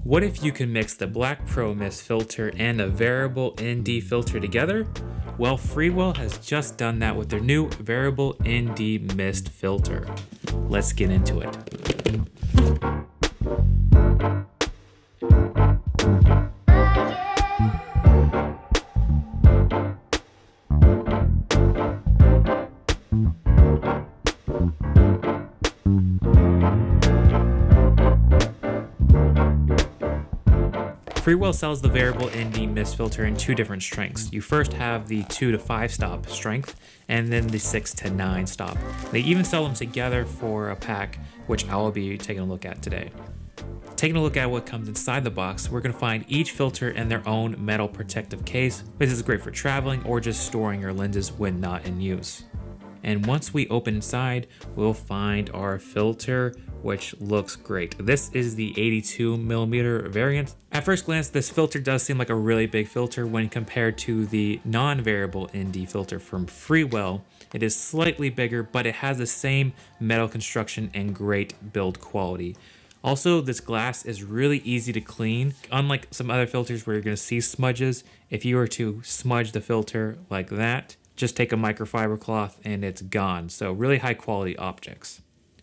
What if you can mix the Black Pro Mist filter and a variable ND filter together? Well, Freewell has just done that with their new variable ND mist filter. Let's get into it. Freewell sells the variable ND mist filter in two different strengths. You first have the 2 to 5 stop strength, and then the 6 to 9 stop. They even sell them together for a pack, which I will be taking a look at today. Taking a look at what comes inside the box, we're going to find each filter in their own metal protective case. This is great for traveling or just storing your lenses when not in use. And once we open inside, we'll find our filter, which looks great. This is the 82mm variant. At first glance, this filter does seem like a really big filter when compared to the non-variable ND filter from Freewell. It is slightly bigger, but it has the same metal construction and great build quality. Also, this glass is really easy to clean. Unlike some other filters where you're going to see smudges, if you were to smudge the filter like that, just take a microfiber cloth and it's gone. So really high quality objects.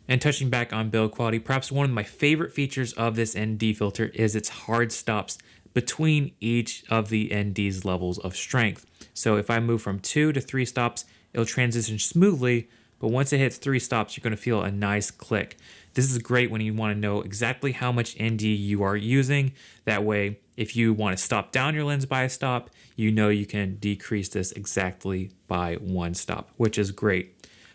And touching back on build quality, perhaps one of my favorite features of this ND filter is its hard stops between each of the ND's levels of strength. So if I move from 2 to 3 stops, it'll transition smoothly, but once it hits 3 stops, you're going to feel a nice click. This is great when you want to know exactly how much ND you are using. That way, if you want to stop down your lens by a stop, you know you can decrease this exactly by 1 stop, which is great.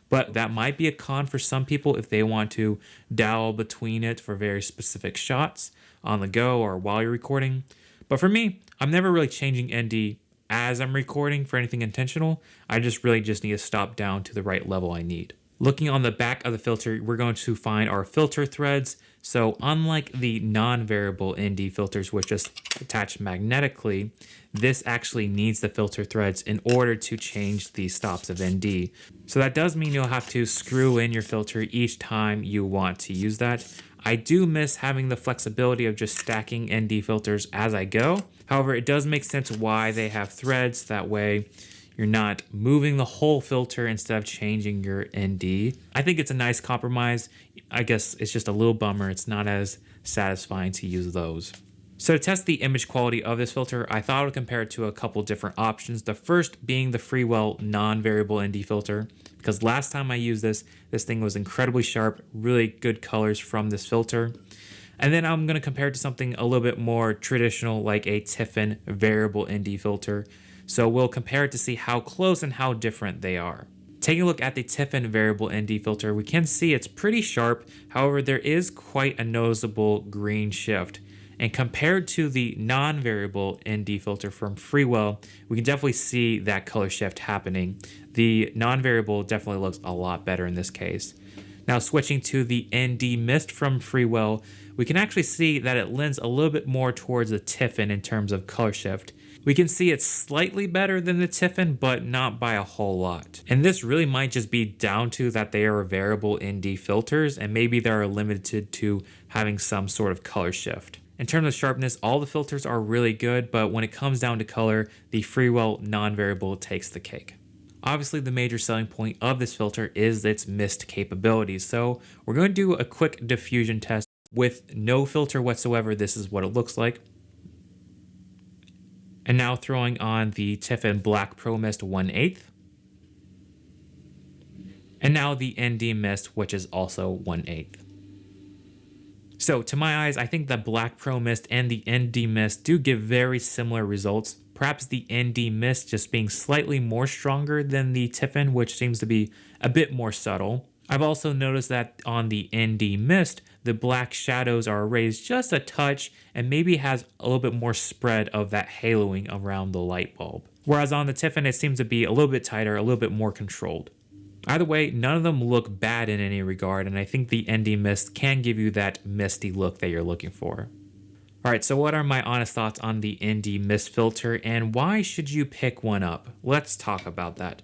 But that might be a con for some people if they want to dial between it for very specific shots on the go or while you're recording. But for me, I'm never really changing ND as I'm recording for anything intentional. I really just need to stop down to the right level I need. Looking on the back of the filter, we're going to find our filter threads. So unlike the non-variable ND filters, which just attach magnetically, this actually needs the filter threads in order to change the stops of ND. So that does mean you'll have to screw in your filter each time you want to use that. I do miss having the flexibility of just stacking ND filters as I go. However, it does make sense why they have threads. That way you're not moving the whole filter instead of changing your ND. I think it's a nice compromise. I guess it's just a little bummer. It's not as satisfying to use those. So to test the image quality of this filter, I thought I would compare it to a couple different options. The first being the Freewell non-variable ND filter, because last time I used this thing was incredibly sharp, really good colors from this filter. And then I'm going to compare it to something a little bit more traditional, like a Tiffin variable ND filter. So we'll compare it to see how close and how different they are. Taking a look at the Tiffin variable ND filter, we can see it's pretty sharp. However, there is quite a noticeable green shift. And compared to the non-variable ND filter from Freewell, we can definitely see that color shift happening. The non-variable definitely looks a lot better in this case. Now switching to the ND mist from Freewell, we can actually see that it lends a little bit more towards the Tiffin in terms of color shift. We can see it's slightly better than the Tiffin, but not by a whole lot. And this really might just be down to that they are variable ND filters, and maybe they are limited to having some sort of color shift. In terms of sharpness, all the filters are really good, but when it comes down to color, the Freewell non-variable takes the cake. Obviously, the major selling point of this filter is its mist capabilities. So we're going to do a quick diffusion test with no filter whatsoever. This is what it looks like. And now throwing on the Tiffin Black Pro Mist 1/8. And now the ND Mist, which is also 1/8. So to my eyes, I think the Black Pro Mist and the ND Mist do give very similar results. Perhaps the ND Mist just being slightly more stronger than the Tiffin, which seems to be a bit more subtle. I've also noticed that on the ND Mist, the black shadows are raised just a touch and maybe has a little bit more spread of that haloing around the light bulb. Whereas on the Tiffin, it seems to be a little bit tighter, a little bit more controlled. Either way, none of them look bad in any regard, and I think the ND Mist can give you that misty look that you're looking for. Alright, so what are my honest thoughts on the ND Mist filter, and why should you pick one up? Let's talk about that.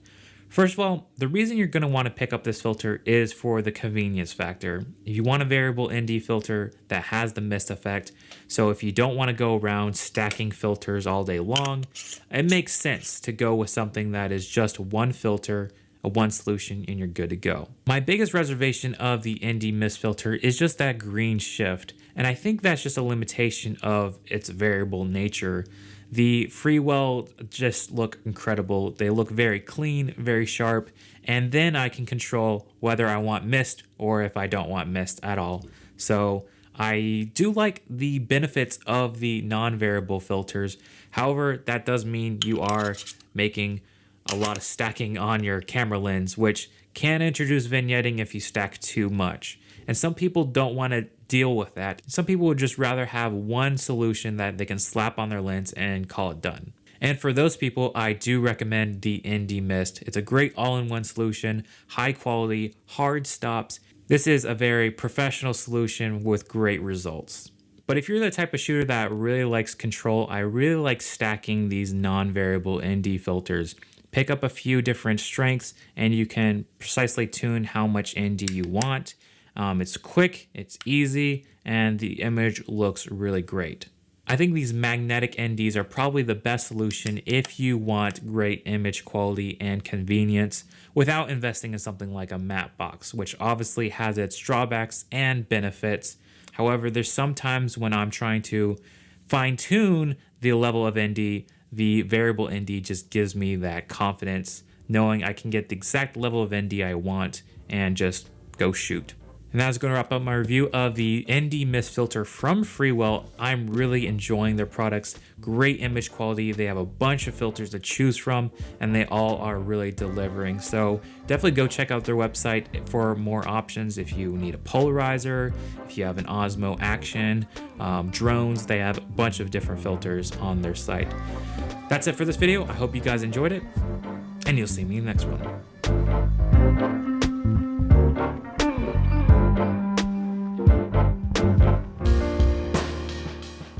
First of all, the reason you're going to want to pick up this filter is for the convenience factor. If you want a variable ND filter that has the mist effect, so if you don't want to go around stacking filters all day long, it makes sense to go with something that is just one filter, a one solution, and you're good to go. My biggest reservation of the ND mist filter is just that green shift, and I think that's just a limitation of its variable nature. The Freewell just look incredible. They look very clean, very sharp, and then I can control whether I want mist or if I don't want mist at all. So I do like the benefits of the non-variable filters. However, that does mean you are making a lot of stacking on your camera lens, which can introduce vignetting if you stack too much. And some people don't want to deal with that. Some people would just rather have one solution that they can slap on their lens and call it done. And for those people, I do recommend the ND Mist. It's a great all-in-one solution, high quality, hard stops. This is a very professional solution with great results. But if you're the type of shooter that really likes control, I really like stacking these non-variable ND filters. Pick up a few different strengths and you can precisely tune how much ND you want. It's quick, it's easy, and the image looks really great. I think these magnetic NDs are probably the best solution if you want great image quality and convenience without investing in something like a matte box, which obviously has its drawbacks and benefits. However, there's sometimes when I'm trying to fine-tune the level of ND, the variable ND just gives me that confidence knowing I can get the exact level of ND I want and just go shoot. And that's going to wrap up my review of the ND Mist filter from Freewell. I'm really enjoying their products. Great image quality. They have a bunch of filters to choose from, and they all are really delivering. So definitely go check out their website for more options. If you need a polarizer, if you have an Osmo Action, drones, they have a bunch of different filters on their site. That's it for this video. I hope you guys enjoyed it, and you'll see me in the next one.